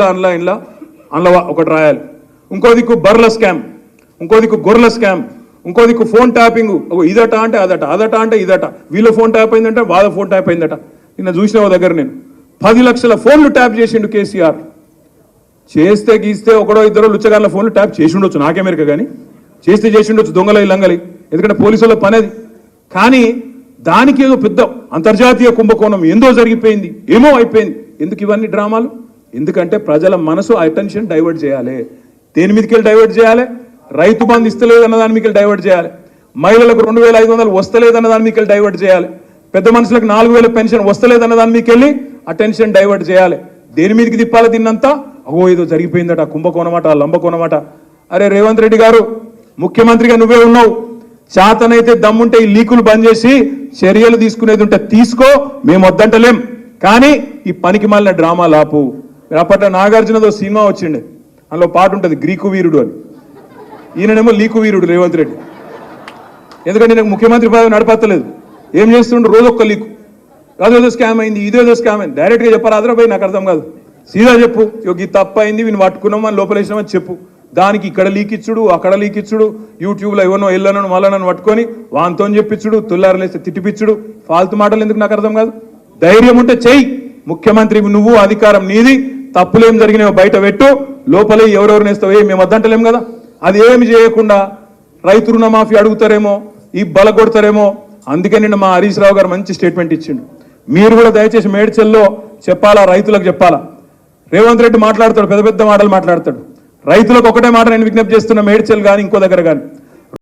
బస్సుల అందులో ఒకటి రాయాలి, ఇంకో దిక్కు బర్ల స్కామ్, ఇంకో దిక్కు గొర్రెల స్కామ్, ఇంకో దిక్కు ఫోన్ ట్యాపింగ్, ఇదట అంటే అదట, అదట అంటే ఇదట, వీళ్ళ ఫోన్ ట్యాప్ అయిందంటే వాళ్ళ ఫోన్ ట్యాప్ అయిందట. నిన్న చూసిన దగ్గర నేను 10 లక్షల ఫోన్లు ట్యాప్ చేసిండు కేసీఆర్. చేస్తే గీస్తే ఒకడో ఇద్దరు లుచ్చగాళ్ళ ఫోన్లు ట్యాప్ చేసి ఉండొచ్చు, నాకెమెరిక కానీ చేస్తే చేసి ఉండొచ్చు, దొంగలై లంగలి, ఎందుకంటే పోలీసుల పని అది. కానీ దానికి ఏదో పెద్ద అంతర్జాతీయ కుంభకోణం ఏందో జరిగిపోయింది, ఏమో అయిపోయింది. ఎందుకు ఇవన్నీ డ్రామాలు? ఎందుకంటే ప్రజల మనసు అటెన్షన్ డైవర్ట్ చేయాలి. దేని మీదకి వెళ్ళి డైవర్ట్ చేయాలి? రైతు బంధు ఇస్తలేదు అన్న దాని మీదకి డైవర్ట్ చేయాలి, మహిళలకు 2500 వస్తలేదన్న దాని మీదకి డైవర్ట్ చేయాలి, పెద్ద మనుషులకు 4000 పెన్షన్ వస్తలేదన్న దాని మీదకి వెళ్ళి అటెన్షన్ డైవర్ట్ చేయాలి. దేని మీదకి తిప్పాలి దీన్నంతా? అగో ఏదో జరిగిపోయిందట, కుంభకోణమట, లంబకోణమట. అరే రేవంత్ రెడ్డి గారు, ముఖ్యమంత్రిగా నువ్వే ఉన్నావు, చేతనైతే దమ్ముంటే ఈ లీకులు బంద్ చేసి చర్యలు తీసుకునేది ఉంటే తీసుకో, మేము వద్దంటలేం. కానీ ఈ పనికి మాలిన డ్రామా లాపు. అప్పట్లో నాగార్జునదో సినిమా వచ్చిండే, అందులో పాట ఉంటుంది గ్రీకు వీరుడు అని. ఈయననేమో లీకు వీరుడు రేవంత్ రెడ్డి. ఎందుకంటే నాకు ముఖ్యమంత్రి పదవి నడపత్తలేదు, ఏం చేస్తుండ్రు? రోజు ఒక్క లీకు, అదేదో స్కామ్ అయింది, ఇదేదో స్కామ్ అయింది. డైరెక్ట్గా చెప్పాలి, అదరా నాకు అర్థం కాదు, సీదా చెప్పు, ఈ తప్పు అయింది, వీని పట్టుకున్నాం అని లోపలేసినామని చెప్పు. దానికి ఇక్కడ లీక్ ఇచ్చుడు, అక్కడ లీక్ ఇచ్చుడు, యూట్యూబ్లో ఎవరినో ఎల్లనో మళ్ళనని పట్టుకొని వాంతో చెప్పించుడు, తుల్లారలేస్తే తిట్టిపిచ్చుడు, ఫాల్తు మాటలు ఎందుకు నాకు అర్థం కాదు. ధైర్యం ఉంటే చెయ్యి, ముఖ్యమంత్రి నువ్వు, అధికారం నీది, తప్పులేం జరిగినాయో బయట పెట్టు, లోపలే ఎవరెవరు నేస్తావు, మేము వద్దంటలేం కదా. అది ఏమి చేయకుండా రైతు రుణమాఫీ అడుగుతారేమో, ఈ బలగొడతారేమో. అందుకే నిన్న మా హరీష్ రావు గారు మంచి స్టేట్మెంట్ ఇచ్చిండు. మీరు కూడా దయచేసి మేడ్చల్లో చెప్పాలా, రైతులకు చెప్పాలా. రేవంత్ రెడ్డి మాట్లాడతాడు, పెద్ద పెద్ద మాటలు మాట్లాడతాడు. రైతులకు ఒకటే మాట నేను విజ్ఞప్తి చేస్తున్నా, మేడ్చల్ కానీ ఇంకో దగ్గర కానీ,